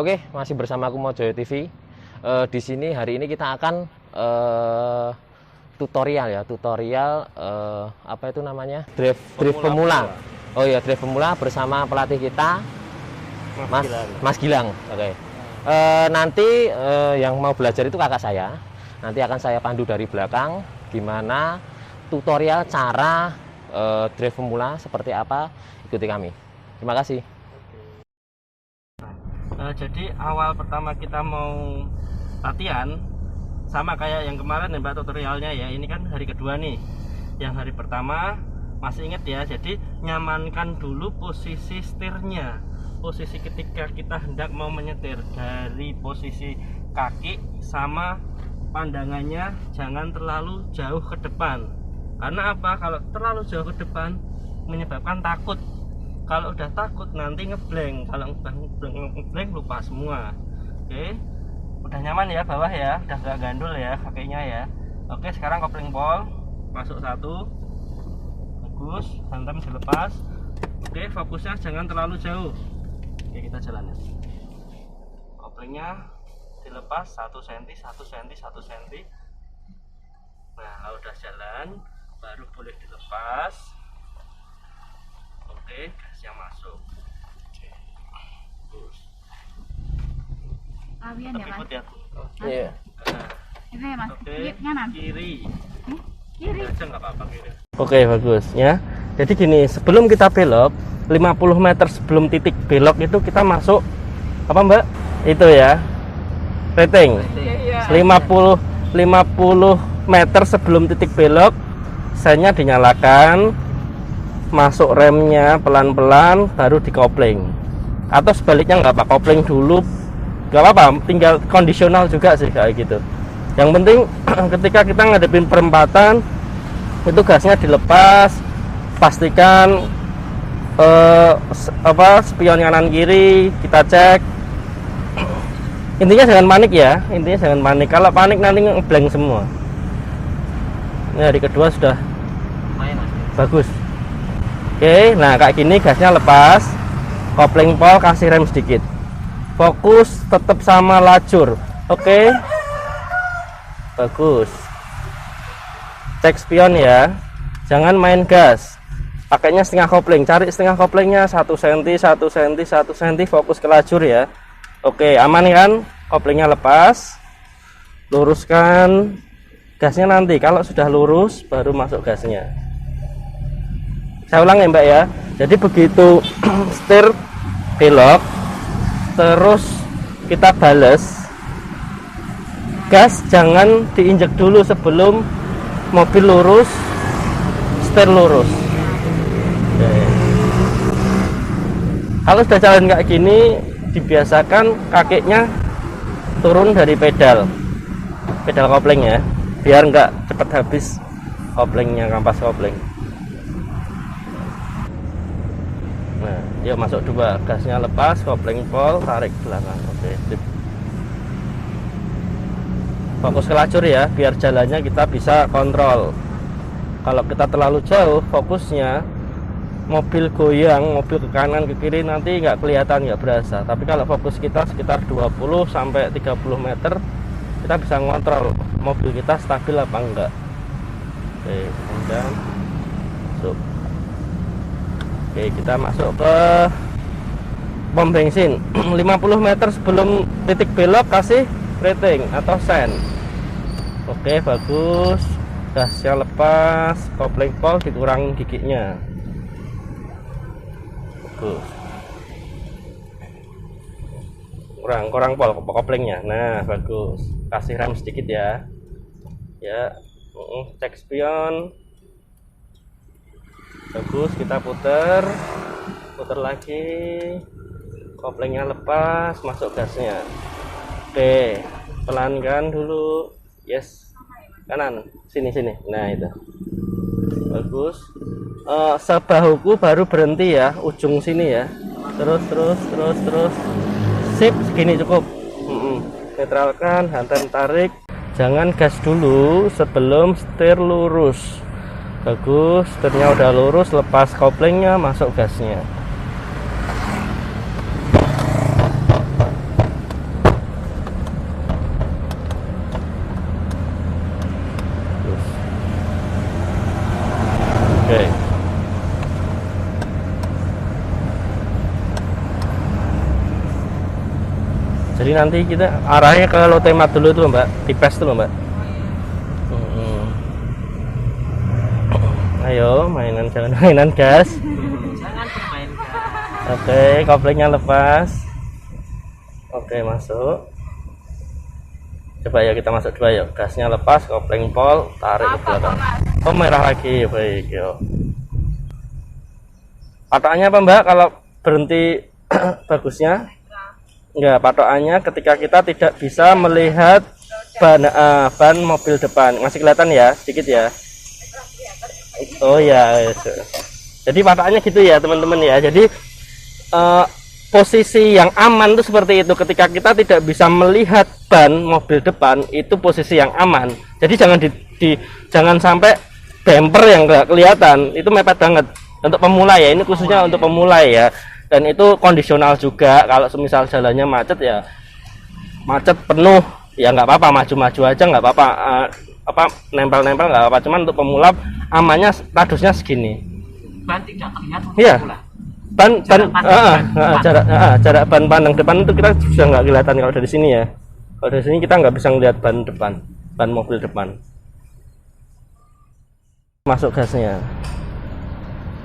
Oke, masih bersama aku Mojoyo TV. Di sini hari ini kita akan tutorial apa itu namanya? Drift pemula. Oh iya, drift pemula bersama pelatih kita Mas Gilang. Oke. Nanti yang mau belajar itu kakak saya. Nanti akan saya pandu dari belakang gimana tutorial cara drift pemula seperti apa. Ikuti kami. Terima kasih. Jadi awal pertama kita mau latihan sama kayak yang kemarin ya Mbak, tutorialnya ya. Ini kan hari kedua nih. Yang hari pertama masih ingat ya, jadi nyamankan dulu posisi setirnya. Posisi ketika kita hendak mau menyetir, dari posisi kaki sama pandangannya jangan terlalu jauh ke depan. Karena apa? Kalau terlalu jauh ke depan menyebabkan takut. Kalau udah takut nanti ngeblank. Kalau udah ngeblank lupa semua. Oke, udah nyaman ya bawah ya, udah gak gandul ya kakinya ya. Oke, sekarang kopling pol masuk satu, bagus, hantam dilepas. Oke, fokusnya jangan terlalu jauh. Oke, kita jalan ya. Koplingnya dilepas 1 cm, 1 cm, 1 cm. Nah, kalau udah jalan baru boleh dilepas. Oke, gasnya masuk. Terus. Awian ya, Mas? Ya. Iya. Ini ya, Mas. Oke, Nganan. kiri. Kiri. Aja nggak apa-apa kiri. Oke, bagus ya. Jadi gini, sebelum kita belok 50 meter sebelum titik belok itu kita masuk apa Mbak? Itu ya. Rating. 50 meter sebelum titik belok sennya dinyalakan, masuk remnya pelan-pelan, baru dikopling. Atau sebaliknya nggak apa, kopling dulu nggak apa-apa, tinggal kondisional juga sih kayak gitu. Yang penting ketika kita ngadepin perempatan itu gasnya dilepas, pastikan spion kanan kiri kita cek. Intinya jangan panik ya, intinya jangan panik. Kalau panik nanti ngeblank semua. Ini hari kedua sudah bagus. Oke, nah kayak gini gasnya lepas, kopling pol kasih rem sedikit, fokus tetap sama lajur. Oke, bagus. Cek spion ya, jangan main gas, pakainya setengah kopling, cari setengah koplingnya 1 cm, 1 cm, 1 cm, fokus ke lajur ya. Oke, aman kan? Koplingnya lepas, luruskan gasnya nanti. Kalau sudah lurus baru masuk gasnya. Saya ulang ya Mbak ya. Jadi begitu setir belok, terus kita bales, gas jangan diinjek dulu sebelum mobil lurus, setir lurus. Oke. Kalau sudah jalan kayak gini, dibiasakan kakinya turun dari pedal kopling ya, biar nggak cepat habis koplingnya, kampas kopling. Nah, yuk masuk dua, gasnya lepas, kopling pol, tarik belakang. Oke, sip. Fokus ke lajur ya, biar jalannya kita bisa kontrol. Kalau kita terlalu jauh fokusnya, mobil goyang, mobil ke kanan ke kiri nanti nggak kelihatan, nggak berasa. Tapi kalau fokus kita sekitar 20 sampai 30 meter, kita bisa ngontrol mobil kita stabil apa enggak. Oke, kemudian masuk. Oke, kita masuk ke pom bensin. 50 meter sebelum titik belok kasih rating atau sen. Oke, bagus. Gasnya lepas, kopling pol dikurang giginya. Bagus. Kurang pol koplingnya. Nah, bagus. Kasih rem sedikit ya. Ya, cek spion. Bagus, kita puter lagi, koplingnya lepas, masuk gasnya. Oke, pelankan dulu. Yes, kanan, sini. Nah itu bagus. Sebahuku baru berhenti ya, ujung sini ya. Terus. Sip, segini cukup. Netralkan, hantam tarik. Jangan gas dulu sebelum setir lurus. Bagus, setirnya udah lurus, lepas koplingnya, masuk gasnya. Oke. Jadi nanti kita arahnya ke Lotemat dulu tuh Mbak, tipes tuh Mbak. Ayo mainan, jangan mainan gas. Jangan bermain gas. Oke, koplingnya lepas. Oke, masuk. Coba ya kita masuk dua ya. Gasnya lepas, kopling pol, tarik ke belakang. Oh, merah lagi. Baik, yo. Patokannya apa Mbak kalau berhenti bagusnya? Enggak, patokannya ketika kita tidak bisa melihat ban mobil depan. Masih kelihatan ya, sedikit ya. Oh ya, jadi patokannya gitu ya teman-teman ya. Jadi posisi yang aman itu seperti itu. Ketika kita tidak bisa melihat ban mobil depan, itu posisi yang aman. Jadi jangan sampai bumper yang nggak kelihatan, itu mepet banget. Untuk pemula ya, ini khususnya untuk pemula ya. Dan itu kondisional juga. Kalau semisal jalannya macet ya, macet penuh ya nggak apa-apa, maju-maju aja nggak apa-apa. Nempel-nempel nggak apa-apa, cuman untuk pemula amannya radiusnya segini. Ban tidak terlihat untuk Iya. pemula. Jarak ban pandang depan itu kita sudah nggak kelihatan kalau dari sini ya. Kalau dari sini kita nggak bisa ngelihat ban depan, ban mobil depan. Masuk gasnya.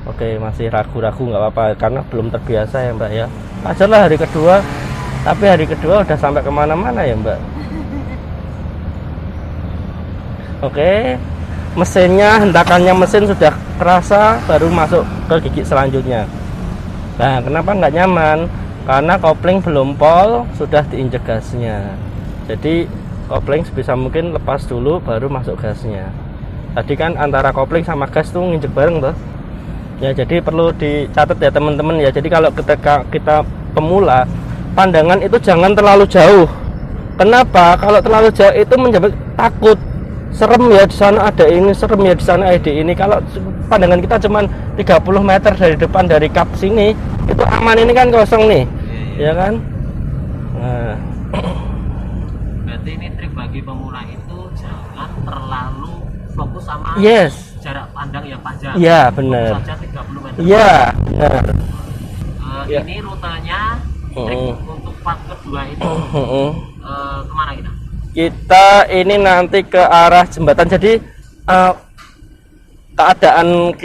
Oke, masih ragu-ragu nggak apa-apa karena belum terbiasa ya Mbak ya. Ajarlah hari kedua, tapi hari kedua udah sampai kemana-mana ya Mbak. Oke, mesinnya, hentakannya mesin sudah kerasa, baru masuk ke gigi selanjutnya. Nah, kenapa nggak nyaman? Karena kopling belum pol, sudah diinjek gasnya. Jadi kopling sebisa mungkin lepas dulu, baru masuk gasnya. Tadi kan antara kopling sama gas tuh nginjek bareng tuh. Ya, jadi perlu dicatat ya teman-teman ya. Jadi kalau ketika kita pemula, pandangan itu jangan terlalu jauh. Kenapa? Kalau terlalu jauh itu menjadi takut. Serem ya di sana ada ini, serem ya di sana ada ini. Kalau pandangan kita cuman 30 meter dari depan dari kap sini, itu aman, ini kan kosong nih. Ya kan? Nah, Berarti ini trik bagi pemula itu jangan terlalu fokus sama jarak pandang yang panjang. iya benar. Fokus saja 30 meter. Iya, benar. Ya. Ini rutenya trik untuk part kedua ini kemana kita? Kita ini nanti ke arah jembatan. Jadi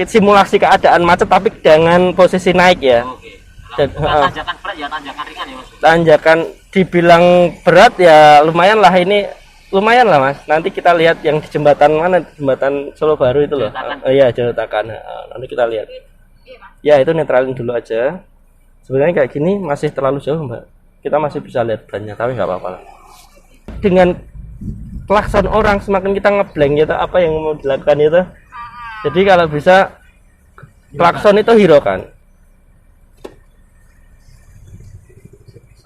simulasi keadaan macet tapi dengan posisi naik ya. Oke. Tanjakan berat ya, tanjakan ringan ya Mas. Tanjakan dibilang berat ya lumayan lah, ini lumayan lah Mas. Nanti kita lihat yang di jembatan mana, jembatan Solo Baru itu loh. Iya, Jembatan. Nanti kita lihat. Ya, itu netralin dulu aja. Sebenarnya kayak gini masih terlalu jauh Mbak. Kita masih bisa lihat bannya, tapi nggak apa-apa lah. Dengan klakson orang semakin kita ngeblank gitu apa yang mau dilakukan itu. Jadi kalau bisa klakson itu hiraukan.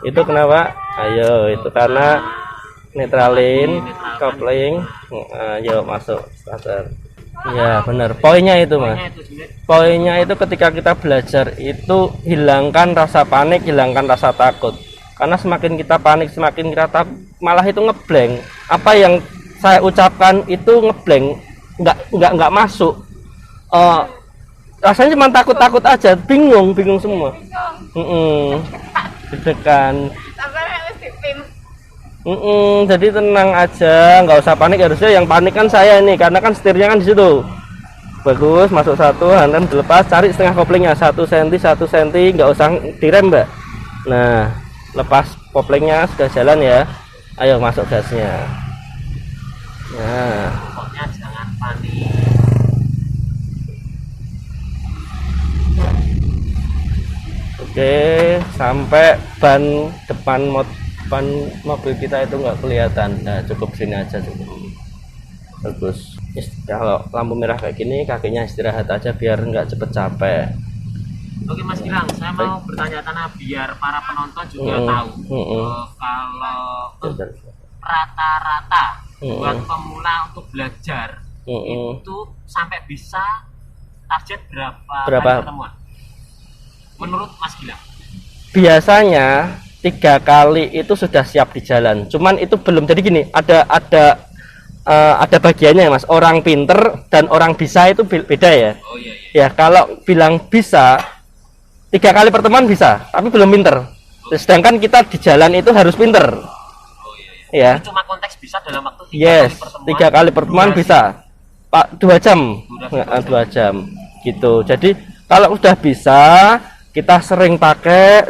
Itu kenapa? Ayo, itu karena netralin, kopling. Ayo masuk starter. Ya benar, poinnya itu Mas. Poinnya itu ketika kita belajar itu hilangkan rasa panik, hilangkan rasa takut. Karena semakin kita panik, semakin kita takut, malah itu ngeblank. Apa yang saya ucapkan itu ngeblank, nggak masuk. Rasanya cuma takut aja, bingung semua. Deg-degan. Jadi tenang aja, nggak usah panik. Harusnya yang panik kan saya ini, karena kan setirnya kan di situ. Bagus, masuk satu, hantam dilepas, cari setengah koplingnya 1 cm, 1 cm, nggak usah direm Mbak. Nah, lepas koplingnya sudah jalan ya. Ayo masuk gasnya. Nah, Pokoknya jangan panik. oke, sampai ban depan mobil kita itu nggak kelihatan. Nah, cukup sini aja cukup. Bagus. Kalau lampu merah kayak gini, kakinya istirahat aja biar nggak cepet capek. Oke Mas Gilang, saya mau bertanya tanah biar para penonton juga tahu. Kalau rata-rata buat pemula untuk belajar itu sampai bisa target berapa kali pertemuan? Menurut Mas Gilang? Biasanya 3 kali itu sudah siap di jalan. Cuman itu belum. Jadi gini, ada ada bagiannya Mas. Orang pinter dan orang bisa itu beda ya. Oh iya, Ya iya. kalau bilang bisa 3 kali pertemuan bisa, tapi belum pinter. Sedangkan kita di jalan itu harus pinter. Oh iya, iya. Ya. Cuma konteks bisa dalam waktu 3 Yes, kali pertemuan. 3 kali pertemuan durasi. bisa. Pak 2 jam. Durasi 2 jam. Gitu. Jadi kalau udah bisa kita sering pakai,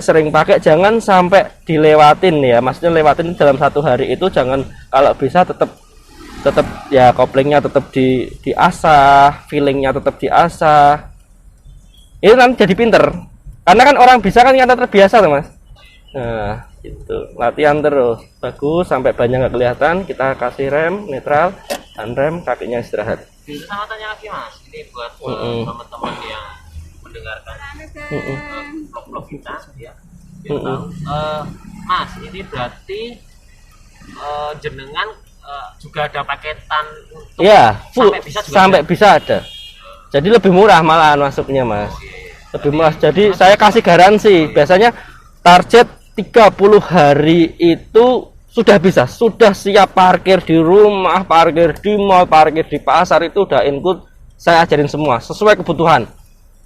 jangan sampai dilewatin ya. Maksudnya lewatin dalam 1 hari itu jangan, kalau bisa tetap ya koplingnya tetap diasah, feelingnya tetap diasah. Itu nanti jadi pinter. Karena kan orang bisa kan karena terbiasa tuh Mas. Nah, gitu. Latihan terus. Bagus sampai banyak nggak kelihatan, kita kasih rem netral, unrem, kakinya istirahat. Itu sama tanya lagi Mas, ini buat teman-teman yang mendengarkan vlog-vlog kita ya. Mas, ini berarti jenengan juga ada paketan untuk Iya, sampai bisa juga sampai ada? bisa ada. Jadi lebih murah malahan masuknya Mas. Lebih murah. Jadi saya kasih garansi. Biasanya target 30 hari itu sudah bisa, sudah siap parkir di rumah, parkir di mall, parkir di pasar, itu udah include. Saya ajarin semua sesuai kebutuhan.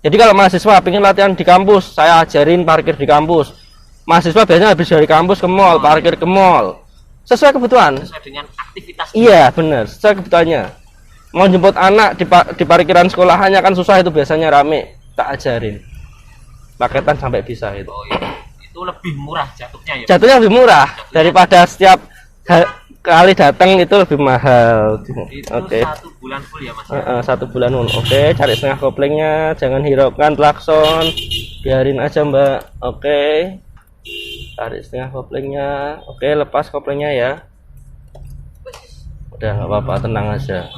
Jadi kalau mahasiswa ingin latihan di kampus, saya ajarin parkir di kampus. Mahasiswa biasanya habis dari kampus ke mall, parkir ke mall. Sesuai kebutuhan. Sesuai dengan aktivitas. Iya, benar, sesuai kebutuhannya. Mau jemput anak di parkiran sekolahannya kan susah, itu biasanya rame. Tak ajarin. Paketan sampai bisa itu. Oh iya. Itu lebih murah jatuhnya ya. Jatuhnya lebih murah daripada setiap kali datang itu lebih mahal. Itu Oke. 1 bulan full ya Mas. Ya? 1 bulan full. Oke, cari setengah koplingnya, jangan hiraukan klakson, biarin aja Mbak. Oke, cari setengah koplingnya. Oke, lepas koplingnya ya. Udah nggak apa-apa, tenang aja.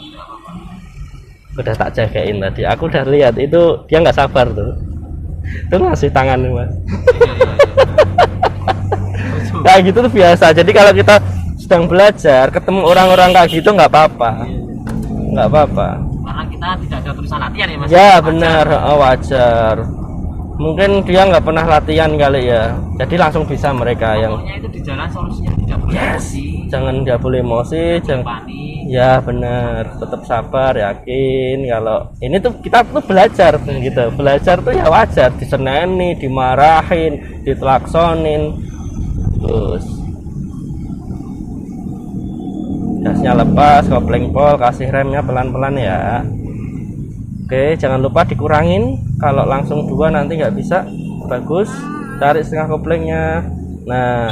Udah tak jagain tadi, aku udah lihat itu dia nggak sabar tuh. Itu ngasih tangan nih Mas. Kayak gitu tuh biasa. Jadi kalau kita sedang belajar ketemu orang-orang kayak gitu nggak apa-apa, nggak apa-apa. Karena kita tidak ada tulisan latihan ya Mas. Ya Wajar. benar, wajar. Mungkin dia nggak pernah latihan kali ya, jadi langsung bisa mereka yang. Pokoknya itu di jalan solusinya tidak boleh emosi, Jangan dia boleh emosi, jangan. panik. Ya benar, tetap sabar, yakin kalau ini tuh kita tuh belajar gitu. Belajar tuh ya wajar, diseneni, dimarahin, ditlaksonin. Terus gasnya lepas, kopling pol, kasih remnya pelan-pelan ya. Oke, jangan lupa dikurangin. Kalau langsung 2 nanti nggak bisa. Bagus, tarik setengah koplingnya. Nah,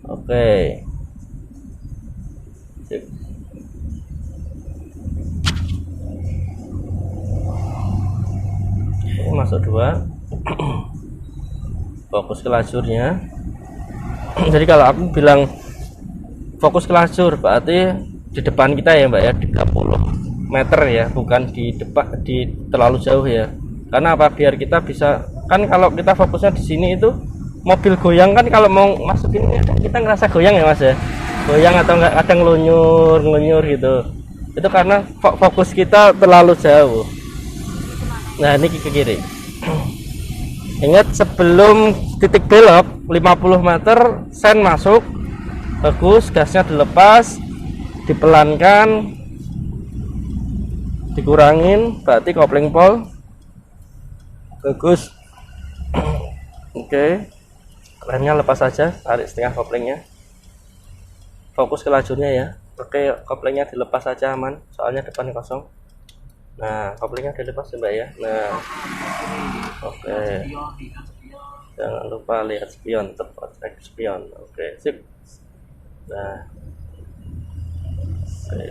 oke. Sip. Oke, masuk 2. Fokus ke lajurnya. Jadi kalau aku bilang fokus ke lajur, berarti di depan kita ya Mbak ya, 30 meter ya, bukan di depan, di terlalu jauh ya. Karena apa? Biar kita bisa, kan kalau kita fokusnya di sini itu mobil goyang kan, kalau mau masukin kita ngerasa goyang ya Mas ya, goyang atau enggak kadang ngelunyur gitu. Itu karena fokus kita terlalu jauh. Nah ini ke kiri. Ingat sebelum titik belok 50 meter sen masuk. Bagus, gasnya dilepas, dipelankan, dikurangin, berarti kopling pol. Bagus. Oke, remnya lepas saja, tarik setengah koplingnya, fokus ke lajurnya ya. Oke, koplingnya dilepas saja, aman, soalnya depan kosong. Nah, koplingnya dilepas ya Mbak ya. Nah, oke, jangan lupa lihat spion, tepat spion. Oke, sip. Nah, oke.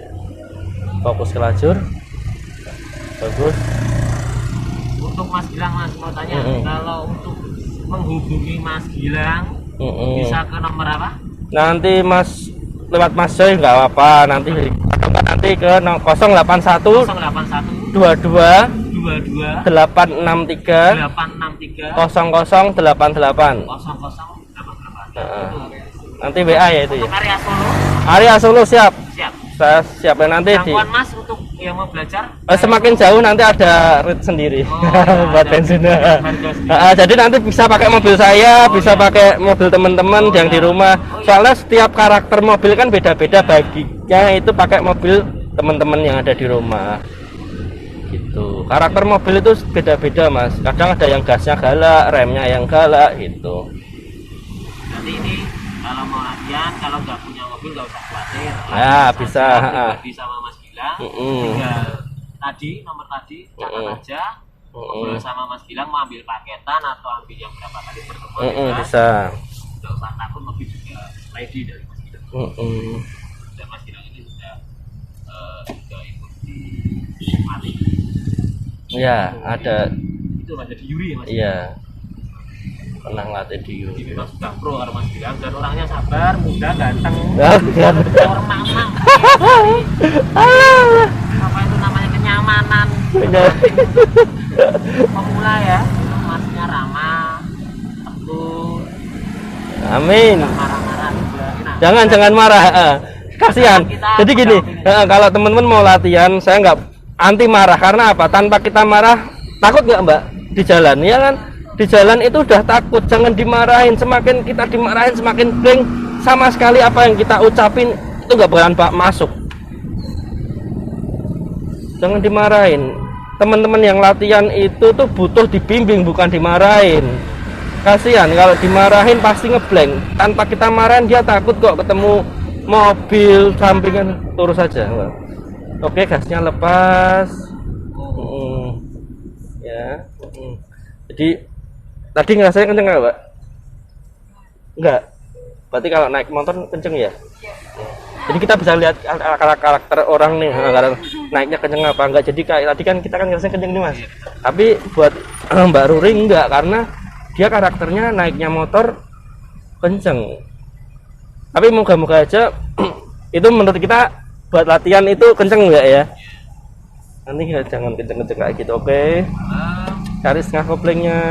Fokus ke lajur. Bagus. Untuk Mas Gilang, Mas mau tanya, kalau untuk menghubungi Mas Gilang bisa ke nomor apa? Nanti Mas lewat Mas Joy nggak apa-apa, nanti ke 081 081 22 22 863 863 0088. 0088. Nanti WA ya itu ya. Untuk area Solo Area Solo siap. siap. Saya siapin nanti di. Jangkauan Mas untuk yang mau belajar Semakin jauh nanti ada rate sendiri buat bensin. Jadi nanti bisa pakai mobil saya, bisa pakai mobil teman-teman yang di rumah. Soalnya setiap karakter mobil kan beda-beda, baginya itu pakai mobil teman-teman yang ada di rumah. Gitu. Karakter mobil itu beda-beda, Mas. Kadang ada yang gasnya galak, remnya yang galak gitu. nanti ini kalau mau latihan, kalau nggak punya mobil nggak usah khawatir. Bisa. Pribadi sama Mas Gilang, tinggal tadi nomor tadi catat aja. Ngobrol sama Mas Gilang mau ambil paketan atau ambil yang berapa kali pertemuan bisa. Nggak usah takut, mobil juga ready dari Mas Gilang. Dan Mas Gilang ini sudah ikut di Mati. Ya, ada. Itu ada di Yuri ya Mas. Iya. Pernah ngelatih di Yuri. Jadi Mas sudah pro kalau Mas Gilang, dan orangnya sabar, muda, ganteng, Ya. orang mamang. Apa itu namanya, kenyamanan. Pemula ya, Masnya ramah, teguh, Amin. marah-marah juga. Jangan marah. Kasihan. Jadi gini, kalau teman-teman mau latihan, saya nggak anti marah. Karena apa? Tanpa kita marah, takut nggak Mbak di jalan? Ya kan? Di jalan itu udah takut. Jangan dimarahin. Semakin kita dimarahin, semakin blank. Sama sekali apa yang kita ucapin itu nggak bakalan masuk. Jangan dimarahin. Teman-teman yang latihan itu tuh butuh dibimbing, bukan dimarahin. Kasihan kalau dimarahin pasti ngeblank. Tanpa kita marahin dia takut kok ketemu mobil sampingan, terus saja. Oke, gasnya lepas. Ya. Jadi tadi ngerasain kenceng nggak, Mbak? Enggak. Berarti kalau naik motor kenceng ya? Jadi kita bisa lihat karakter orang nih, naiknya kenceng apa enggak. Jadi kayak tadi kan kita kan ngerasain kenceng nih Mas. Tapi buat Mbak Ruri enggak, karena dia karakternya naiknya motor kenceng. Tapi moga-moga aja itu menurut kita buat latihan itu kenceng enggak ya? Nanti jangan kenceng-kenceng kayak gitu, oke? Cari setengah koplingnya.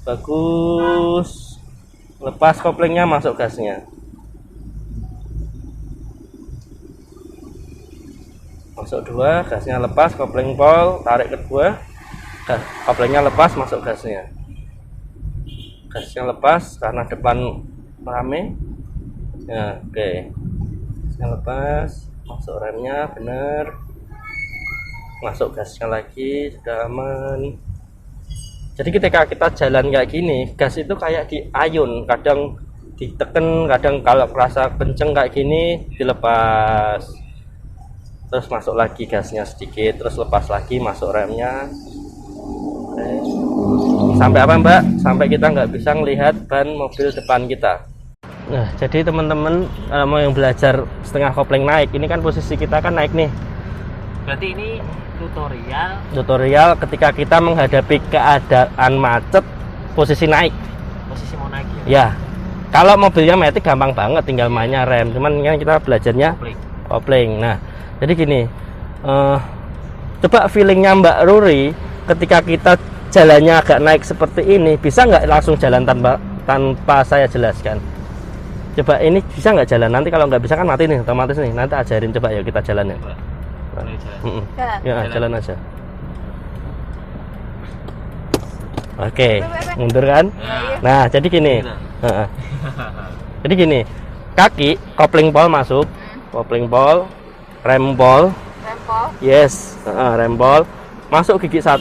Bagus. Lepas koplingnya, masuk gasnya. Masuk 2, gasnya lepas, kopling pol, tarik kedua, koplingnya lepas, masuk gasnya. Gasnya lepas karena depan rame. Ya, oke. Gasnya lepas, masuk remnya, bener. Masuk gasnya lagi, sudah aman. Jadi ketika kita jalan kayak gini, gas itu kayak diayun, kadang diteken, kadang kalau kerasa kenceng kayak gini dilepas. Terus masuk lagi gasnya sedikit, terus lepas lagi, masuk remnya. Sampai apa Mbak? Sampai kita nggak bisa melihat ban mobil depan kita. Nah, jadi teman-teman mau yang belajar setengah kopling naik, ini kan posisi kita kan naik nih. Berarti ini tutorial ketika kita menghadapi keadaan macet, posisi naik. Posisi mau naik ya? Ya. Kalau mobilnya matic gampang banget, tinggal mainnya rem. Cuman kan kita belajarnya kopling. Nah, jadi gini, coba feelingnya Mbak Ruri ketika kita jalannya agak naik seperti ini, bisa nggak langsung jalan tanpa saya jelaskan? Coba ini bisa nggak jalan? Nanti kalau nggak bisa kan mati nih, otomatis nih. Nanti ajarin, coba ya kita jalan ya. Ya, jalan aja. Oke, mundur kan? Nah, jadi gini. Jadi gini, kaki kopling pol masuk, kopling pol, rem pol. Yes, rem pol masuk gigi 1.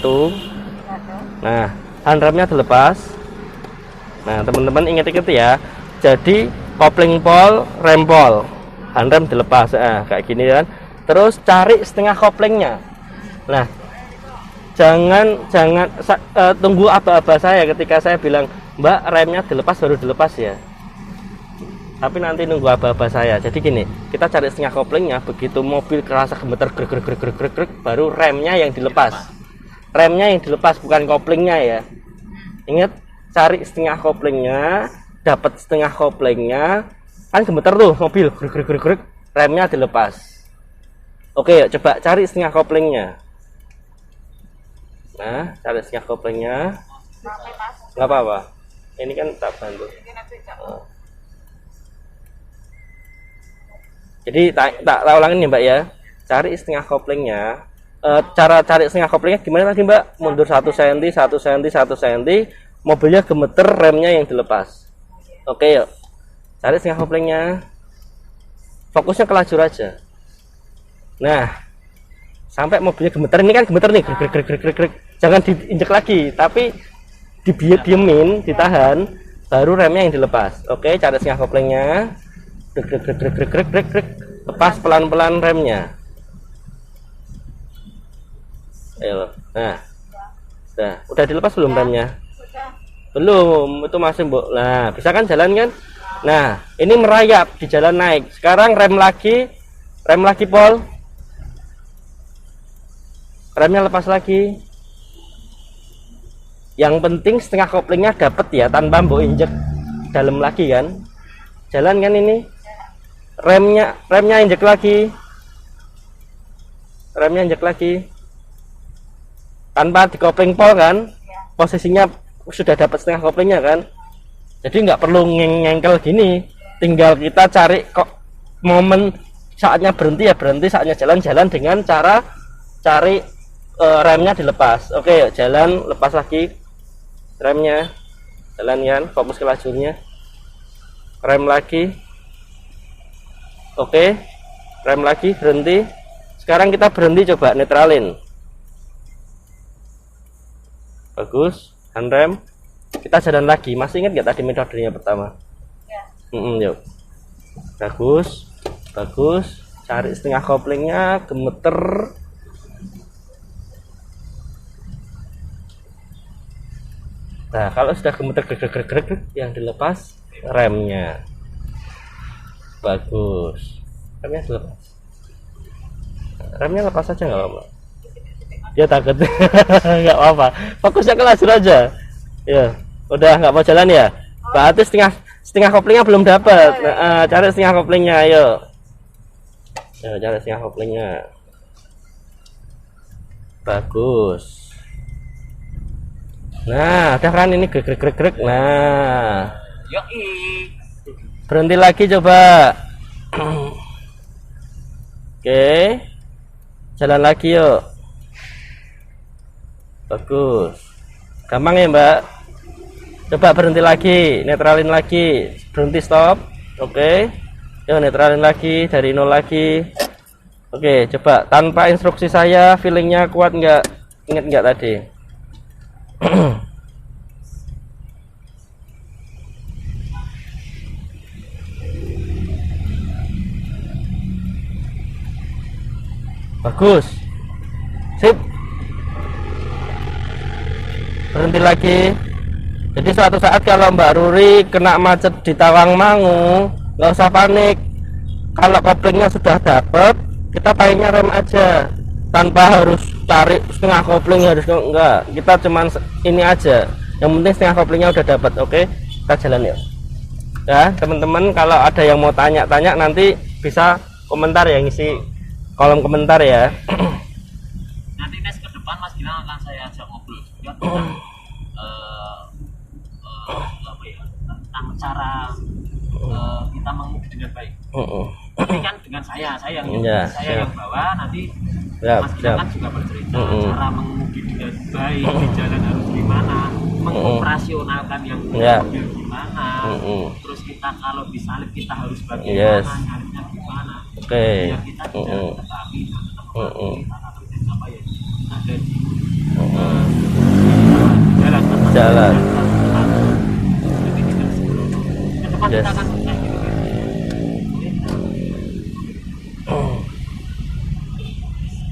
Nah, handremnya dilepas. Nah, teman-teman ingat-ingat ya. Jadi kopling pol, rem pol, handrem dilepas. Kayak gini kan. Terus cari setengah koplingnya. Nah, jangan tunggu aba-aba saya ketika saya bilang, Mbak, remnya dilepas baru dilepas ya. Tapi nanti nunggu aba-aba saya. Jadi gini, kita cari setengah koplingnya, begitu mobil kerasa gemeter grek, baru remnya yang dilepas. Remnya yang dilepas, bukan koplingnya ya. Ingat, cari setengah koplingnya, dapat setengah koplingnya, kan gemeter tuh mobil grek, remnya dilepas. Oke, yuk coba cari setengah koplingnya. Nah, cari setengah koplingnya. Nggak apa-apa. Ini kan tak bantu. Jadi tak ulangin ya Mbak ya. cari setengah koplingnya. Cara cari setengah koplingnya gimana tadi Mbak? Mundur 1 cm, 1 cm, 1 cm, mobilnya gemeter, remnya yang dilepas. Oke yuk, cari setengah koplingnya, fokusnya ke lajur aja. Nah, sampai mobilnya gemeter, ini kan gemeter nih, grek. Jangan diinjek lagi, tapi diemin, ditahan, baru remnya yang dilepas. Oke, cari setengah koplingnya, grek, lepas pelan-pelan remnya. Ayo, nah, udah dilepas belum remnya? Belum, itu masih Mbok. Nah, bisa kan jalan kan? Nah, ini merayap di jalan naik. Sekarang rem lagi Pol. Remnya lepas lagi. Yang penting setengah koplingnya dapat ya, tanpa Mbok injek dalam lagi kan? Jalan kan ini? Remnya injek lagi. Remnya injek lagi. Tanpa dikopling Pol kan? Posisinya sudah dapat setengah koplingnya kan, jadi nggak perlu ngengkel gini, tinggal kita cari kok momen saatnya berhenti ya berhenti, saatnya jalan dengan cara cari remnya dilepas. Oke, yuk, jalan, lepas lagi remnya, jalan kan, fokus ke lajurnya, rem lagi. Oke, rem lagi, berhenti. Sekarang kita berhenti, coba netralin. Bagus, handrem. Kita jalan lagi. Masih ingat nggak tadi metodenya pertama? Ya. Yuk. Bagus. Cari setengah koplingnya, gemeter. Nah, kalau sudah gemeter grek, yang dilepas remnya. Bagus. Remnya dilepas. Remnya lepas aja nggak apa-apa. Dia takut. Nggak apa-apa, fokusnya ke lajur aja ya. Udah nggak mau jalan ya, berarti setengah koplingnya belum dapat. Nah, cari setengah koplingnya, ayo cari setengah koplingnya. Bagus. Nah, udah kan ini grek. Nah, berhenti lagi coba. Oke, jalan lagi yuk. Bagus, gampang ya Mbak. Coba berhenti lagi, netralin lagi, berhenti stop. Oke, yuk netralin lagi dari nol lagi. Oke, coba tanpa instruksi saya, feelingnya kuat nggak? Ingat nggak tadi? Bagus, sip. Berhenti lagi. Jadi suatu saat kalau Mbak Ruri kena macet di Tawangmangu, nggak usah panik. Kalau koplingnya sudah dapet, kita pakainya rem aja, tanpa harus tarik setengah kopling, harus enggak. Kita cuman ini aja. Yang penting setengah koplingnya udah dapat. Oke, kita jalan yuk. Ya teman-teman, kalau ada yang mau tanya-tanya nanti bisa komentar ya, ngisi kolom komentar ya. Nanti next ke depan Mas Gilang akan saya ajak ngobrol juga tentang cara kita mengemudi dengan baik. Tapi kan dengan saya yang bawa, nanti Mas Gilang kan juga bercerita cara mengemudi dengan baik di jalan harus gimana, mengoperasionalkan yang mobil gimana, terus kita kalau disalip kita harus bagaimana, nyalipnya gimana, biar kita tidak tetapi apa ya ada di jalan. Kita akan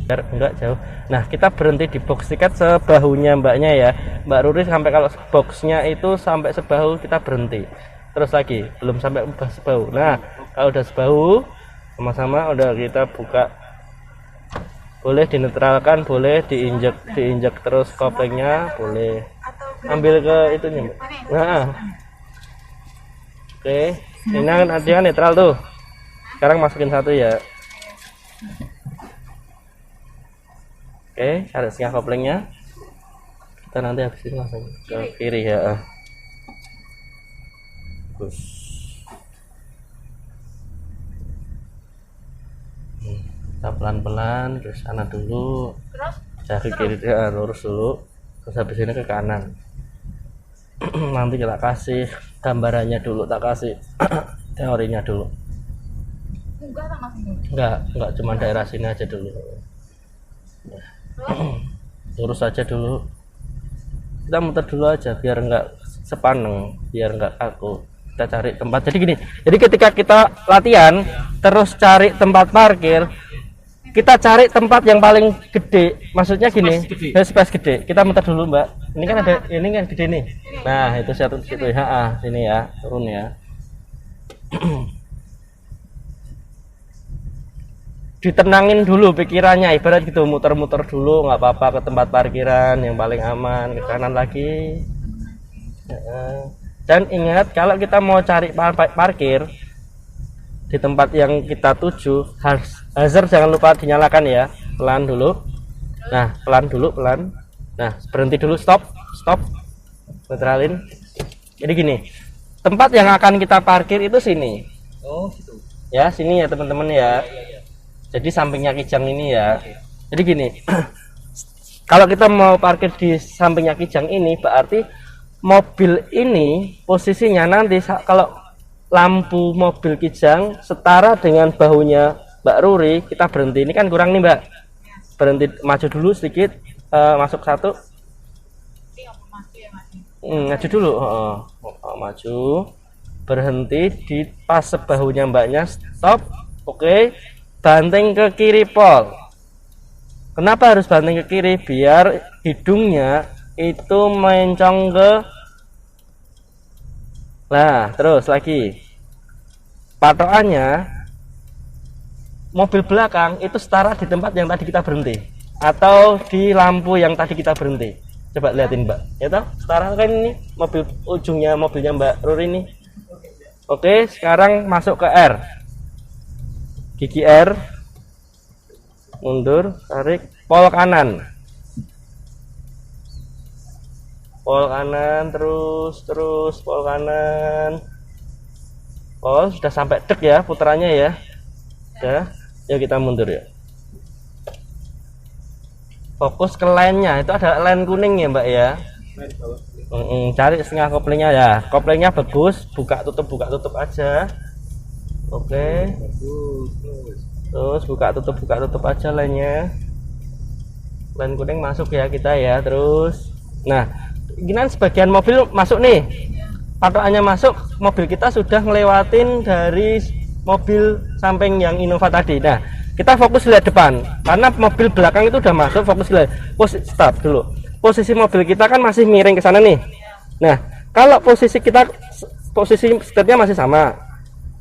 enggak jauh. Nah, kita berhenti di box tiket sebahunya Mbaknya ya, Mbak Ruri. Sampai kalau boxnya itu sampai sebahu kita berhenti. Terus lagi belum sampai sebahu. Nah, kalau udah sebahu sama-sama udah kita buka. Boleh dinetralkan, boleh diinjek terus koplingnya, boleh ambil ke itunya. Nah, oke, ini nanti kan netral tuh. Sekarang masukin satu ya. Oke, cari setengah koplingnya. Kita nanti habis ini langsung ke kiri ya. Bagus. Kita pelan-pelan ke sana dulu, Terus cari kiri, ya, lurus dulu, terus habis ini ke kanan. Nanti kita kasih gambarannya dulu, tak kasih teorinya dulu. enggak tak Mas ini. Enggak cuma daerah sini aja dulu. Lurus aja dulu, kita muter dulu aja biar enggak sepaneng, biar enggak kaku. Kita cari tempat. Jadi gini, jadi ketika kita latihan terus cari tempat parkir, kita cari tempat yang paling gede, maksudnya gini, space gede. Kita muter dulu Mbak, ini kan ada, ini kan gede nih. Nah itu satu situ ya, sini ya, turun ya. Ditenangin dulu pikirannya, ibarat gitu, muter-muter dulu, nggak apa-apa ke tempat parkiran yang paling aman, ke kanan lagi. Dan ingat, kalau kita mau cari parkir di tempat yang kita tuju, hazard jangan lupa dinyalakan ya, pelan dulu. Nah, pelan dulu, pelan. Nah, berhenti dulu, stop, netralin. Jadi gini, tempat yang akan kita parkir itu sini. Oh gitu. Ya, sini ya teman-teman ya. Jadi sampingnya Kijang ini ya. Jadi gini, kalau kita mau parkir di sampingnya Kijang ini, berarti mobil ini posisinya nanti kalau lampu mobil Kijang setara dengan bahunya Mbak Ruri, kita berhenti. Ini kan kurang nih Mbak. Berhenti, maju dulu sedikit, masuk satu. Maju dulu, maju, berhenti di pas sebahunya Mbaknya, stop. Oke, banting ke kiri pol. Kenapa harus banting ke kiri? Biar hidungnya itu mencong ke, nah terus lagi patokannya mobil belakang itu setara di tempat yang tadi kita berhenti atau di lampu yang tadi kita berhenti. Coba liatin Mbak, ya toh setara kan ini mobil, ujungnya mobilnya Mbak Ruri ini. Oke, sekarang masuk ke R, gigi R, mundur, tarik, pol kanan, terus pol kanan. Oh sudah sampai dek ya putarannya ya. Ya, yuk kita mundur ya. Fokus ke line-nya, itu ada line kuning ya Mbak ya. Cari setengah koplingnya ya. Koplingnya bagus, buka tutup aja. Oke. Terus buka tutup aja line-nya. Line kuning masuk ya kita ya. Terus, nah gini sebagian mobil masuk nih, patokannya masuk, mobil kita sudah ngelewatin dari mobil samping yang Innova tadi. Nah kita fokus lihat depan, karena mobil belakang itu udah masuk, fokus lihat. Stop dulu, posisi mobil kita kan masih miring ke sana nih. Nah kalau posisi setirnya masih sama,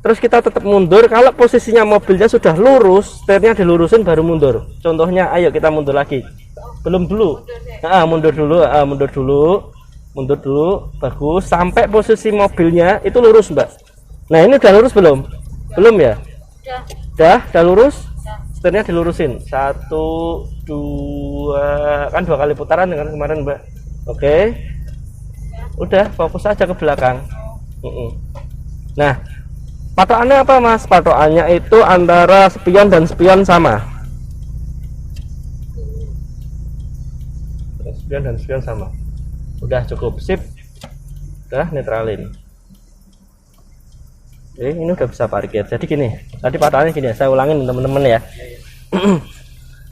terus kita tetap mundur. Kalau posisinya mobilnya sudah lurus, setirnya dilurusin baru mundur. Contohnya, ayo kita mundur lagi. Belum dulu, mundur dulu, bagus, sampai posisi mobilnya itu lurus Mbak. Nah ini udah lurus belum ya? Udah lurus, setirnya dilurusin, 1, 2, kan 2 kali putaran dengan kemarin Mbak. Oke, udah fokus aja ke belakang. Nah patokannya apa Mas? Patokannya itu antara spion dan spion sama. Spion sama. Udah cukup, sip. Udah netralin. Oke, ini udah bisa parkir. Jadi gini, tadi patokannya gini ya, saya ulangin teman-teman ya.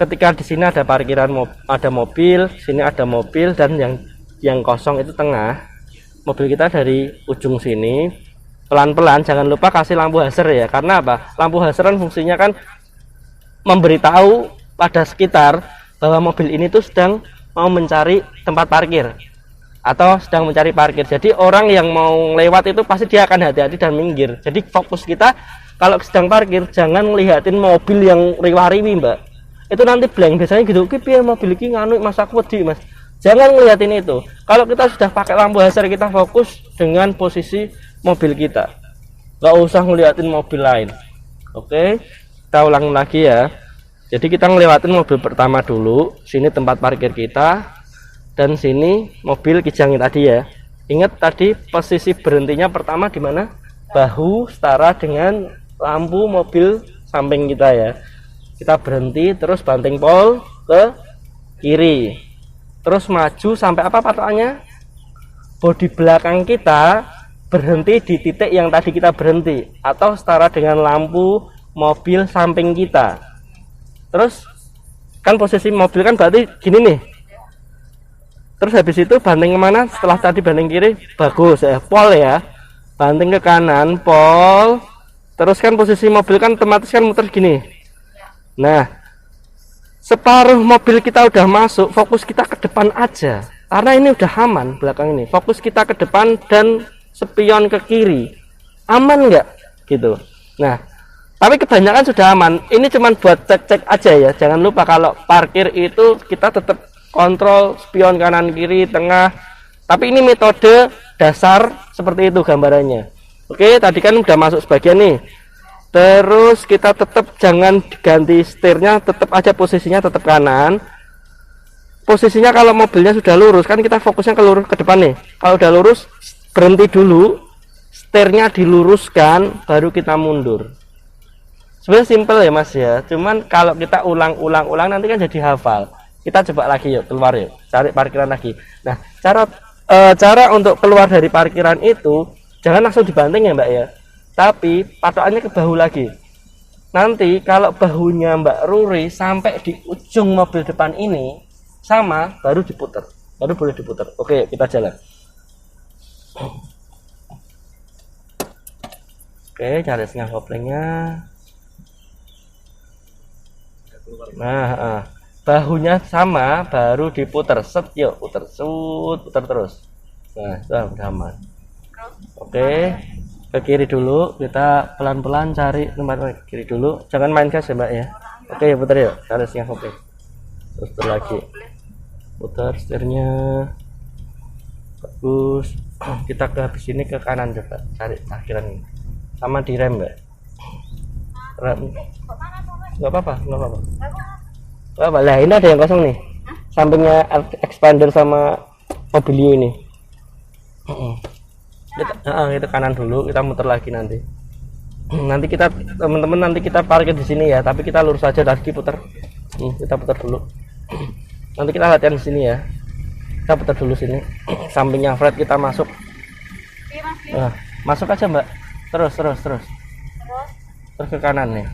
Ketika di sini ada parkiran, ada mobil, sini ada mobil, dan yang kosong itu tengah. Mobil kita dari ujung sini pelan-pelan, jangan lupa kasih lampu hazard ya. Karena apa? Lampu hazard kan fungsinya kan memberitahu pada sekitar bahwa mobil ini tuh sedang mau mencari tempat parkir atau sedang mencari parkir. Jadi orang yang mau lewat itu pasti dia akan hati-hati dan minggir. Jadi fokus kita kalau sedang parkir jangan ngelihatin mobil yang riwa-riwi Mbak. Itu nanti blank biasanya gitu. Ki piye mobil iki nganu Mas aku wedi Mas. Jangan ngelihatin itu. Kalau kita sudah pakai lampu hazard, kita fokus dengan posisi mobil kita. Nggak usah ngelihatin mobil lain. Oke, kita ulang lagi ya. Jadi kita ngelewatin mobil pertama dulu. Sini tempat parkir kita. Dan sini mobil Kijang tadi ya. Ingat tadi posisi berhentinya pertama di mana? Bahu setara dengan lampu mobil samping kita ya. kita berhenti, terus banting pol ke kiri, terus maju sampai apa patokannya? Bodi belakang kita berhenti di titik yang tadi kita berhenti atau setara dengan lampu mobil samping kita. Terus kan posisi mobil kan berarti gini nih. Terus habis itu banting kemana? Setelah tadi banting kiri, bagus ya, pol ya, banting ke kanan, pol. Terus kan posisi mobil kan otomatis kan muter gini. Nah, separuh mobil kita udah masuk, fokus kita ke depan aja. Karena ini udah aman belakang ini. Fokus kita ke depan dan spion ke kiri. Aman nggak? Gitu. Nah, tapi kebanyakan sudah aman. Ini cuman buat cek-cek aja ya. Jangan lupa kalau parkir itu kita tetap kontrol spion kanan kiri tengah. Tapi ini metode dasar seperti itu gambarannya. Oke, tadi kan udah masuk sebagian nih. Terus kita tetap jangan diganti setirnya, tetap aja posisinya tetap kanan. Posisinya kalau mobilnya sudah lurus kan kita fokusnya ke depan nih. Kalau udah lurus berhenti dulu, setirnya diluruskan, baru kita mundur. Sebenarnya simple ya mas ya. Cuman kalau kita ulang nanti kan jadi hafal. Kita coba lagi yuk, keluar yuk, cari parkiran lagi. Nah, cara untuk keluar dari parkiran itu jangan langsung dibanting ya mbak ya. Tapi patokannya ke bahu lagi. Nanti kalau bahunya mbak Ruri sampai di ujung mobil depan ini sama, baru diputar, baru boleh diputar. Oke, kita jalan. Oke, cari setengah koplingnya. Nah, bahunya sama, baru diputar. Set, yuk, putar, putar terus. Nah, sudah aman. Oke, ke kiri dulu. Kita pelan-pelan cari tempat ke kiri dulu. Jangan main gas ya mbak ya. Oke, putar yuk, cari setengah kopling. Terus putar lagi. Putar setirnya, bagus. Kita ke habis ini ke kanan coba cari parkiran ini sama di rem mbak. Rem nggak apa-apa lah, ini ada yang kosong nih sampingnya expander sama mobilio ini. Kita kanan dulu, kita muter lagi nanti kita teman-teman nanti kita parkir di sini ya, tapi kita lurus aja lagi putar. Kita putar dulu. Nanti kita latihan di sini ya. Kita putar dulu sini. Sampingnya Fred kita masuk. Nah, masuk aja mbak. Terus ke kanan nih.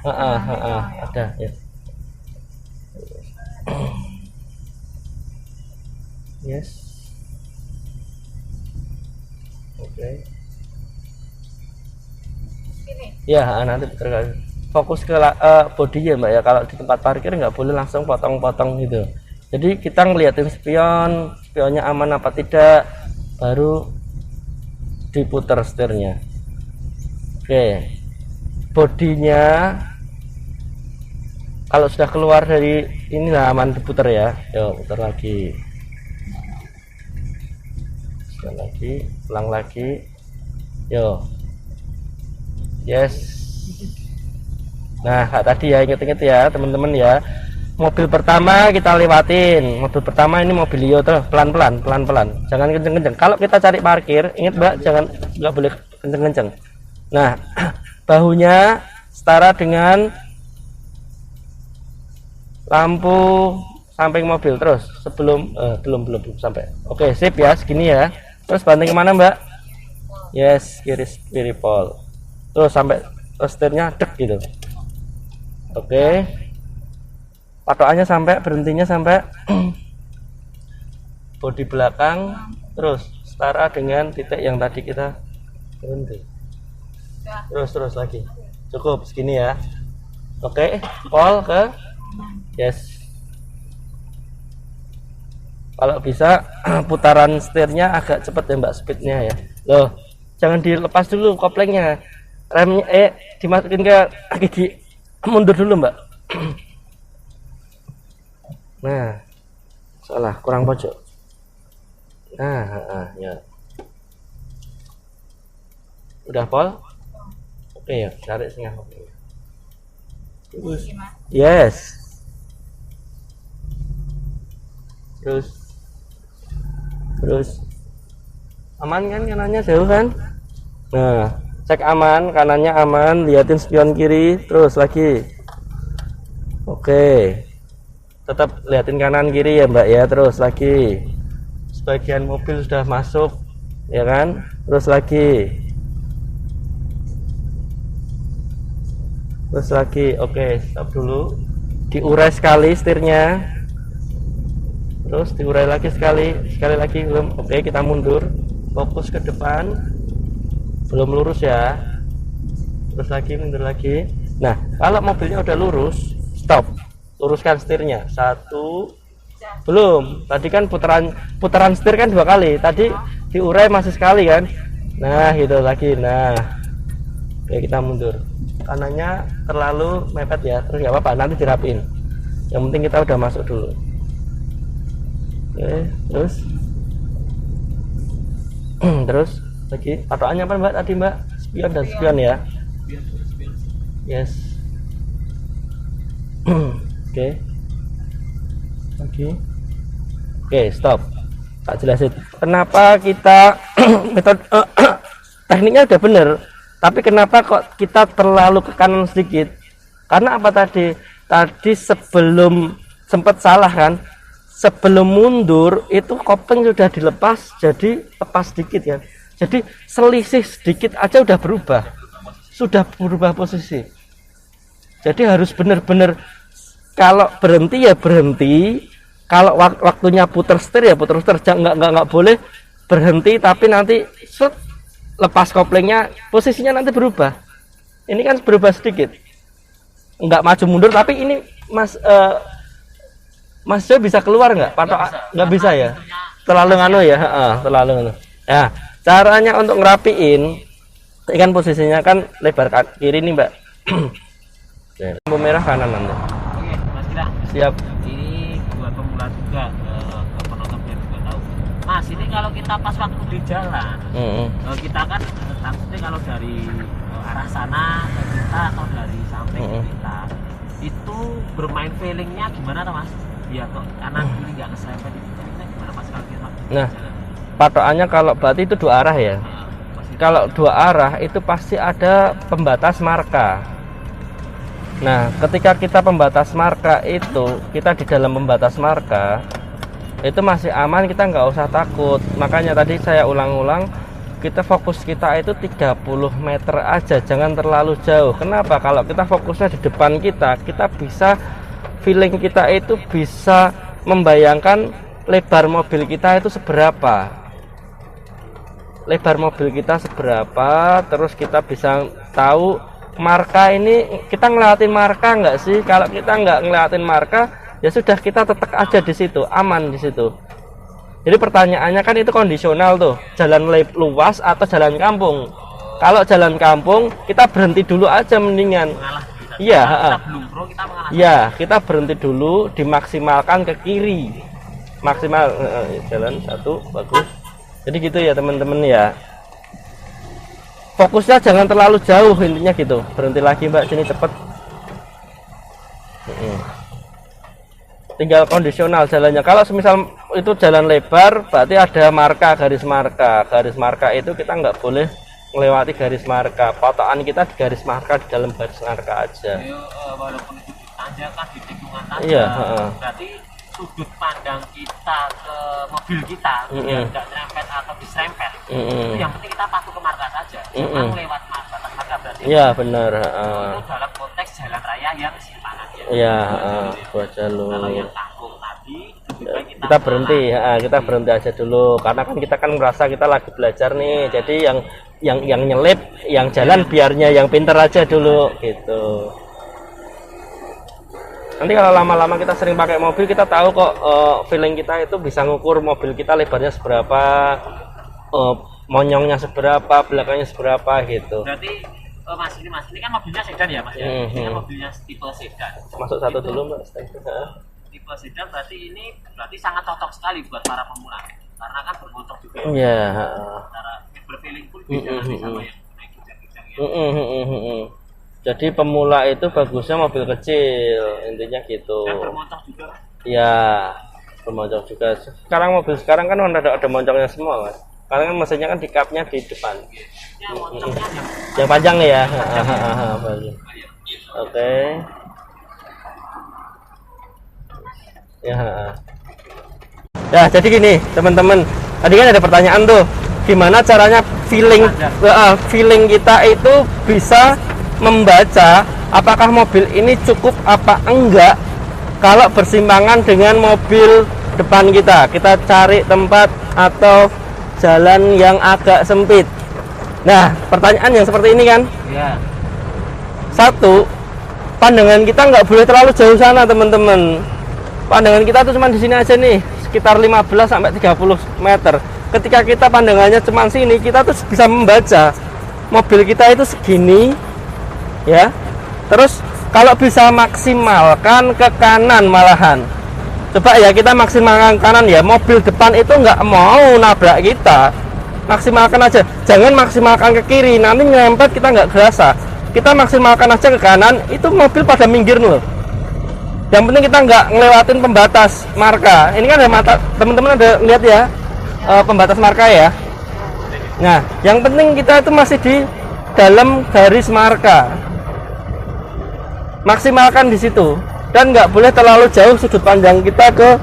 Ada ya. Yes. Oke. Ya, nanti putar lagi. Fokus ke bodi ya mbak ya. Kalau di tempat parkir nggak boleh langsung potong-potong gitu. Jadi kita ngeliatin spionnya aman apa tidak, baru diputar setirnya. Oke, bodinya kalau sudah keluar dari ini lah aman diputar ya. Yuk putar lagi, ulang lagi. Yo, yes. Nah, tadi ya, inget-inget ya teman-teman ya. Mobil pertama kita lewatin. Mobil pertama ini mobilio, terus pelan-pelan. Jangan kenceng-kenceng. Kalau kita cari parkir, ingat mbak, nggak boleh kenceng-kenceng. Nah, bahunya setara dengan lampu samping mobil terus sebelum belum sampai. Oke, sip ya, segini ya. Terus banting kemana mbak? Yes, kiri pol. Terus sampai setirnya dek gitu. Oke, patokannya sampai, berhentinya sampai bodi belakang, terus setara dengan titik yang tadi kita berhenti. Terus lagi, cukup segini ya. Oke, pol ke yes. Kalau bisa putaran setirnya agak cepat ya mbak, speednya ya. Loh, jangan dilepas dulu koplingnya, remnya dimasukin ke gigi. Mundur dulu mbak. Nah, salah, kurang pojok. Nah, ya. Udah pol? Oke ya, cari setengah kopling. Yes. Terus aman kan, kanannya jauh kan? Nah, cek aman, kanannya aman, liatin spion kiri, terus lagi Oke, tetap liatin kanan kiri ya Mbak ya. Terus lagi, sebagian mobil sudah masuk ya kan, terus lagi, oke, stop dulu, diurai sekali setirnya, terus diurai lagi sekali lagi, belum. Oke, kita mundur, fokus ke depan, belum lurus ya, terus lagi, mundur lagi. Nah, kalau mobilnya udah lurus, stop, luruskan setirnya. Satu, belum, tadi kan putaran setir kan 2 kali, tadi diurai masih sekali kan. Nah gitu lagi. Nah, oke, kita mundur, kanannya terlalu mepet ya, terus nggak apa-apa, nanti dirapiin, yang penting kita udah masuk dulu. Oke, terus lagi, patokannya apa Mbak tadi Mbak? Spion dan spion ya. Yes. Oke, lagi. Oke, stop. Tak jelasin kenapa kita metode tekniknya udah bener, tapi kenapa kok kita terlalu ke kanan sedikit? Karena apa tadi sebelum sempat salah kan, sebelum mundur itu kopling sudah dilepas, jadi lepas sedikit ya, jadi selisih sedikit aja udah berubah posisi. Jadi harus bener-bener, kalau berhenti ya berhenti, kalau waktunya puter setir ya puter setir, nggak boleh berhenti tapi nanti lepas koplingnya posisinya nanti berubah. Ini kan berubah sedikit, nggak maju mundur, tapi ini Mas Jo bisa keluar nggak? Nggak bisa ya, terlalu nganu ya, terlalu nganu. Ya, caranya untuk ngerapiin, ini kan posisinya kan lebar kiri nih Mbak. Lampu merah kanan nanti. Oke, Mas Gilang. Siap. Ini buat pemula juga, penonton biar juga tahu. Mas, ini kalau kita pas waktu di jalan, kita kan takutnya kalau dari arah sana ke kita atau dari samping kita, itu bermain feelingnya gimana tuh Mas? Biar kok kanan kiri nggak keserempet itu gimana Mas kalau kita nah, jalan? Patokannya kalau berarti itu 2 arah ya. Kalau 2 arah itu pasti ada pembatas marka. Nah, ketika kita pembatas marka itu, kita di dalam pembatas marka itu masih aman, kita nggak usah takut. Makanya tadi saya ulang-ulang, kita fokus kita itu 30 meter aja, jangan terlalu jauh. Kenapa? Kalau kita fokusnya di depan kita bisa, feeling kita itu bisa membayangkan lebar mobil kita itu seberapa. Lebar mobil kita seberapa, terus kita bisa tahu marka ini kita ngelewatin marka nggak sih. Kalau kita nggak ngelewatin marka, ya sudah, kita tetap aja di situ, aman di situ. Jadi pertanyaannya kan itu kondisional tuh, jalan luas atau jalan kampung. Kalau jalan kampung kita berhenti dulu aja mendingan. Iya, iya, kita berhenti dulu, dimaksimalkan ke kiri, maksimal jalan 1, bagus. Jadi gitu ya teman-teman ya. Fokusnya jangan terlalu jauh, intinya gitu. Berhenti lagi Mbak, sini cepet. Tinggal kondisional jalannya. Kalau semisal itu jalan lebar, berarti ada marka, garis marka. Garis marka itu kita nggak boleh melewati garis marka. Patokan kita di garis marka, di dalam garis marka aja. Walaupun itu ditanjakan di tikungan tangga, iya, berarti sudut pandang kita ke mobil kita biar tidak serempet atau diserempet, itu yang penting kita patuh ke marka saja, jangan lewat marka berarti. Iya benar. Itu dalam konteks jalan raya yang simpanan ya. Iya, buat jalur. Kalau yang kampung tadi kita berhenti, kita berhenti aja dulu, karena kan kita kan merasa kita lagi belajar nih, jadi yang nyelip, yang jalan biarnya yang pinter aja dulu gitu. Nanti kalau lama-lama kita sering pakai mobil, kita tahu kok feeling kita itu bisa ngukur mobil kita lebarnya seberapa, monyongnya seberapa, belakangnya seberapa gitu. Berarti Mas ini kan mobilnya sedan ya Mas ya? Ini kan mobilnya tipe sedan. Masuk satu dulu Mbak. Tipe sedan berarti sangat cocok sekali buat para pemula, karena kan bermotor juga. Iya. Cara berfeeling pun beda sama yang naik kijang-kijang ya. Jadi pemula itu bagusnya mobil kecil, intinya gitu. Dan bermoncong juga. Iya, bermoncong juga. Sekarang mobil sekarang kan ada moncongnya semua Mas. Karena kan mesinnya kan di kapnya di depan. Ya, moncongnya yang panjang ya. Oke. Ya, jadi gini teman-teman, tadi kan ada pertanyaan tuh, gimana caranya feeling kita itu bisa membaca apakah mobil ini cukup apa enggak kalau bersimpangan dengan mobil depan kita. Kita cari tempat atau jalan yang agak sempit. Nah, pertanyaan yang seperti ini kan? Iya. Satu, pandangan kita nggak boleh terlalu jauh sana teman-teman. Pandangan kita tuh cuma di sini aja nih, sekitar 15 sampai 30 meter. Ketika kita pandangannya cuma sini, kita tuh bisa membaca mobil kita itu segini, ya. Terus kalau bisa maksimalkan ke kanan malahan. Coba ya kita maksimalkan kanan ya. Mobil depan itu nggak mau nabrak kita. Maksimalkan aja. Jangan maksimalkan ke kiri. Nanti nyempet kita nggak kerasa. Kita maksimalkan aja ke kanan. Itu mobil pada minggir loh. Yang penting kita nggak ngelewatin pembatas marka. Ini kan ada mata. Teman-teman ada lihat ya pembatas marka ya. Nah, yang penting kita itu masih di dalam garis marka. Maksimalkan di situ dan nggak boleh terlalu jauh sudut pandang kita ke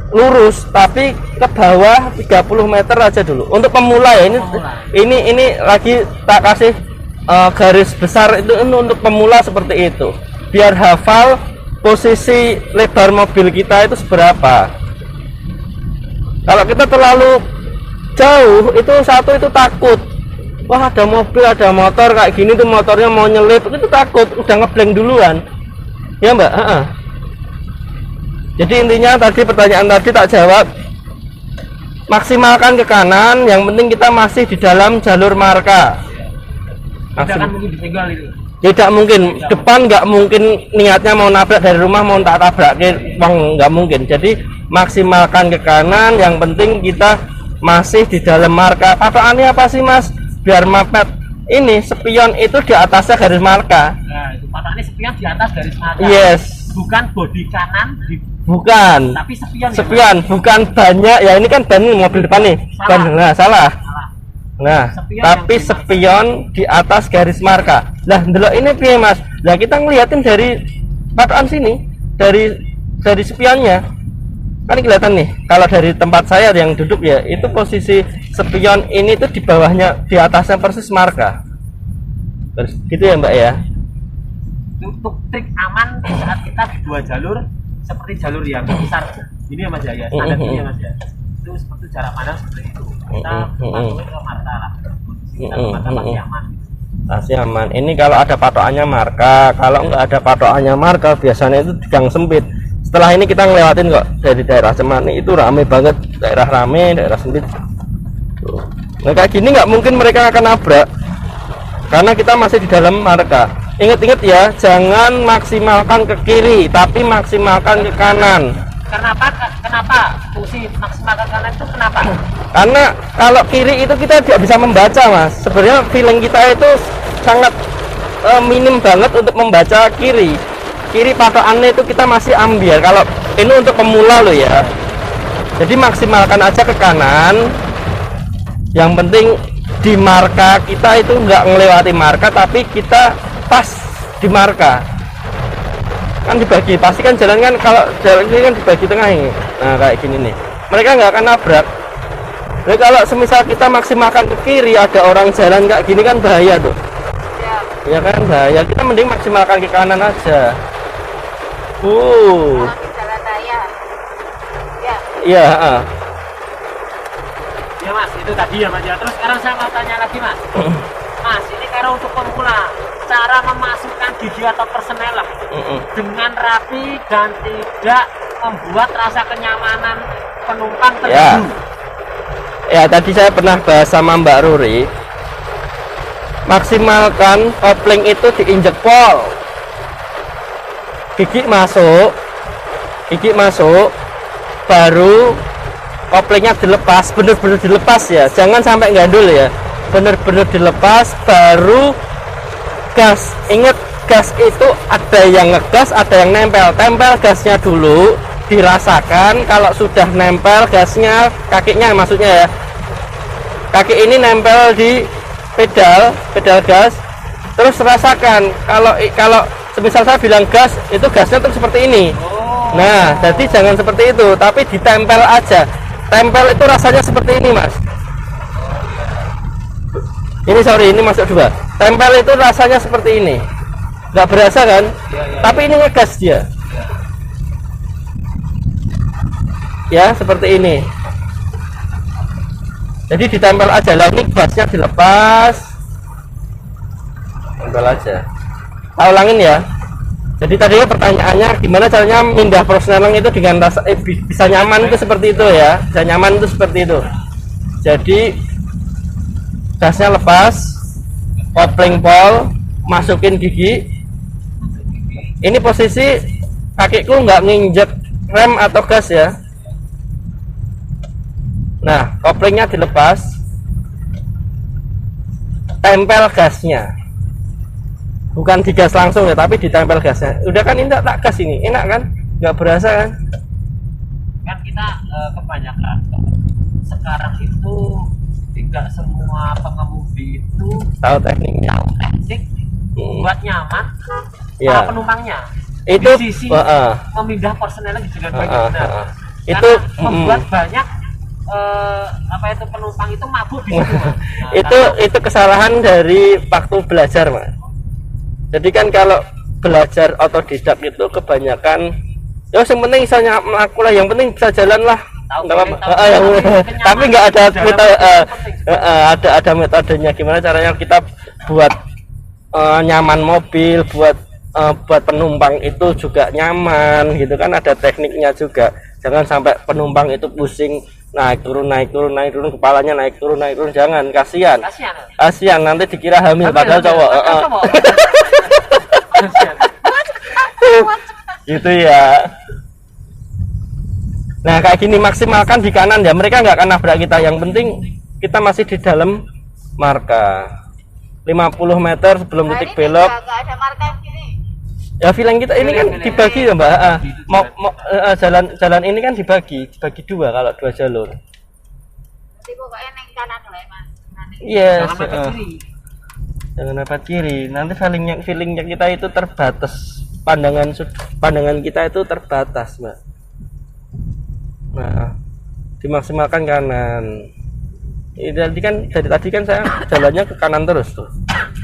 lurus, tapi ke bawah 30 meter aja dulu untuk pemula ya. Ini lagi tak kasih garis besar itu untuk pemula seperti itu biar hafal posisi lebar mobil kita itu seberapa. Kalau kita terlalu jauh itu satu itu takut, wah ada mobil ada motor kayak gini tuh motornya mau nyelip, itu takut udah ngeblank duluan ya mbak. Jadi intinya tadi pertanyaan tadi tak jawab, maksimalkan ke kanan, yang penting kita masih di dalam jalur marka. Tidak akan mungkin ditinggal itu. Tidak mungkin, depan nggak mungkin niatnya mau nabrak dari rumah mau tak tabrak nggak mungkin. Jadi maksimalkan ke kanan, yang penting kita masih di dalam marka. Patokannya apa sih mas? Biar mapet ini spion itu di atasnya garis marka. Nah, itu patokannya spion di atas garis marka. Yes. Bukan bodi kanan bukan. tapi spion. Spion, ya, bukan bannya. Ya ini kan ban mobil depan nih. Ban, nah salah. Nah, Spion tapi spion di atas garis marka. Lah, ndelok ini piye mas? Lah kita ngeliatin dari patokan sini, dari spionnya. Kan kelihatan nih, kalau dari tempat saya yang duduk ya, itu posisi spion ini tuh di bawahnya, di atasnya persis marka. Terus gitu ya mbak ya. Untuk trik aman saat kita di dua jalur seperti jalur yang besar ini ya mas ya, standar ini ya mas ya, itu seperti jarak pandang seperti itu. Kita masukkan ke marka lah, kita ke marka masih aman. Masih aman. Ini kalau ada patokannya marka, kalau nggak ada patokannya marka biasanya itu di gang sempit. Setelah ini kita ngelewatin kok dari daerah Cemani itu rame banget, daerah rame, daerah sempit. Nah kayak gini nggak mungkin mereka akan nabrak karena kita masih di dalam marka. Ingat-ingat ya, jangan maksimalkan ke kiri, tapi maksimalkan ke kanan. Kenapa fungsi maksimalkan kanan itu kenapa? Karena kalau kiri itu kita tidak bisa membaca mas. Sebenarnya feeling kita itu sangat minim banget untuk membaca kiri. Kiri patokannya itu kita masih ambil. Kalau ini untuk pemula loh ya. Jadi maksimalkan aja ke kanan. Yang penting di marka kita itu nggak ngelewati marka, tapi kita pas di marka. Kan dibagi, pasti kan jalan kan, kalau jalan ini kan dibagi tengah ini. Nah kayak gini nih, mereka nggak akan nabrak. Jadi kalau semisal kita maksimalkan ke kiri, ada orang jalan kayak gini kan bahaya tuh. Ya kan bahaya, kita mending maksimalkan ke kanan aja. Jalan raya. Ya. Iya. Ya mas, itu tadi ya mas ya. Terus sekarang saya mau tanya lagi mas. Mas, ini kalau untuk pemula, cara memasukkan gigi atau persneling dengan rapi dan tidak membuat rasa kenyamanan penumpang terganggu. Ya, tadi saya pernah bahas sama Mbak Ruri. Maksimalkan kopling itu diinjek pol. Gigi masuk, baru koplingnya dilepas, bener-bener dilepas ya. Jangan sampai gandul ya. Bener-bener dilepas, baru gas. Ingat, gas itu ada yang ngegas, ada yang nempel. Tempel gasnya dulu, dirasakan. Kalau sudah nempel gasnya, kakinya maksudnya ya, kaki ini nempel di pedal gas, terus rasakan. Kalau semisal saya bilang gas, itu gasnya tuh seperti ini. Nah, jadi jangan seperti itu, tapi ditempel aja. Tempel itu rasanya seperti ini, Mas. Ini sorry, ini masuk 2. Tempel itu rasanya seperti ini. Nggak berasa kan? Tapi ini ngegas dia. Ya, seperti ini. Jadi ditempel aja. Lah ini gasnya dilepas. Tempel aja. Kita ulangin ya. Jadi tadi pertanyaannya gimana caranya pindah persneling itu dengan rasa bisa nyaman itu seperti itu ya. Bisa nyaman itu seperti itu. Jadi gasnya lepas, kopling pol, masukin gigi. Ini posisi kakiku nggak nginjek rem atau gas ya. Nah, koplingnya dilepas, tempel gasnya. Bukan digas langsung ya, tapi ditempel gasnya. Udah kan, ini tak gas ini, enak kan? Nggak berasa kan? Kan kita kebanyakan sekarang itu tidak semua pengemudi itu Tahu tekniknya. tahu teknik buat nyaman Ya. para penumpangnya. Itu Di sisi heeh. memindah personelnya dengan baik Heeh, benar. heeh. Karena Itu membuat banyak apa itu penumpang itu mabuk di situ. Mas. Nah, itu kesalahan dari waktu belajar, Mas. Jadi kan kalau belajar otodidak itu kebanyakan ya yang penting misalnya aku lah, yang penting bisa jalan lah. tahu Nggak apa-apa. tahu Tapi nggak ada dalam metode, itu penting. ada metodenya gimana caranya kita buat nyaman mobil, buat penumpang itu juga nyaman gitu kan, ada tekniknya juga. Jangan sampai penumpang itu pusing naik turun kepalanya naik turun jangan, kasihan nanti dikira hamil padahal cowok. Gitu ya. Nah kayak gini maksimalkan di kanan ya, mereka nggak akan nabrak kita, yang penting kita masih di dalam marka 50 meter sebelum titik belok. Nggak ada marka di sini. Ya feeling kita ini kan dibagi ya Mbak. Jalan ini kan dibagi 2 kalau 2 jalur. Nanti pokoknya neng kanan lah Mas. Nanti. Yes. Jangan mepet kiri. Jangan mepet kiri. Nanti feelingnya kita itu terbatas. Pandangan kita itu terbatas, Mbak. Nah, dimaksimalkan kanan. Dari tadi kan saya jalannya ke kanan terus tuh,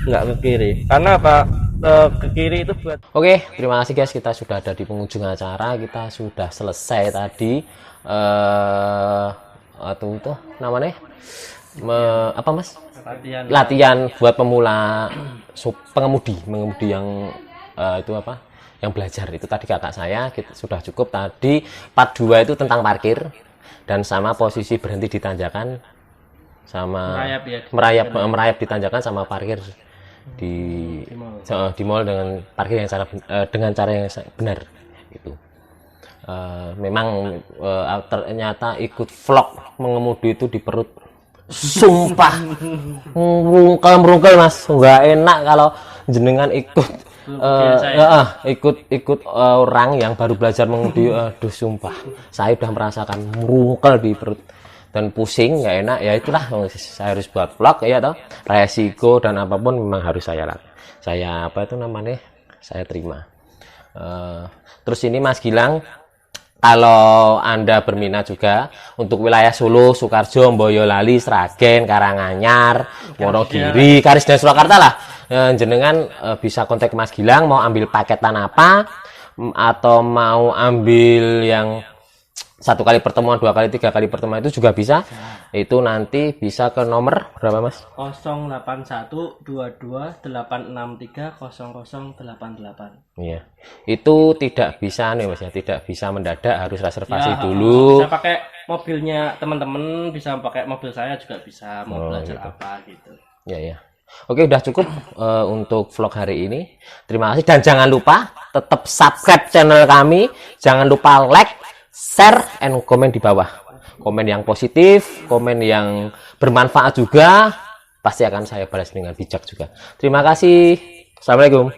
nggak ke kiri. Karena apa? Ke kiri itu buat. Oke, terima kasih guys, kita sudah ada di penghujung acara, kita sudah selesai tadi atau itu namanya apa Mas? Latihan buat pemula pengemudi yang itu apa? Yang belajar itu tadi kakak saya sudah cukup tadi. Part 2 itu tentang parkir dan sama posisi berhenti di tanjakan sama merayap di tanjakan sama parkir di mall dengan parkir yang dengan cara yang benar gitu. Memang ternyata ikut vlog mengemudi itu di perut sumpah merungkel Mas, nggak enak kalau jenengan ikut orang yang baru belajar mengemudi. Aduh sumpah saya udah merasakan merungkel di perut dan pusing, nggak enak ya. Itulah saya harus buat vlog ya toh, resiko dan apapun memang harus saya terima. Terus ini Mas Gilang, kalau Anda berminat juga untuk wilayah Solo, Sukarjo, Boyolali, Sragen, Karanganyar, Wonogiri, Karis dan Surakarta lah, jenengan bisa kontak Mas Gilang mau ambil paketan apa atau mau ambil yang 1 kali pertemuan, 2 kali, 3 kali pertemuan itu juga bisa. Itu nanti bisa ke nomor berapa Mas? 0812286300088. Iya. Itu tidak bisa nih Mas ya, tidak bisa mendadak, harus reservasi dulu. Bisa pakai mobilnya teman-teman, bisa pakai mobil saya juga bisa, mau belajar gitu. apa gitu. Ya. Oke, udah cukup untuk vlog hari ini. Terima kasih dan jangan lupa tetap subscribe channel kami. Jangan lupa like, share, and komen di bawah. Komen yang positif, komen yang bermanfaat juga, pasti akan saya balas dengan bijak juga. Terima kasih. Assalamualaikum.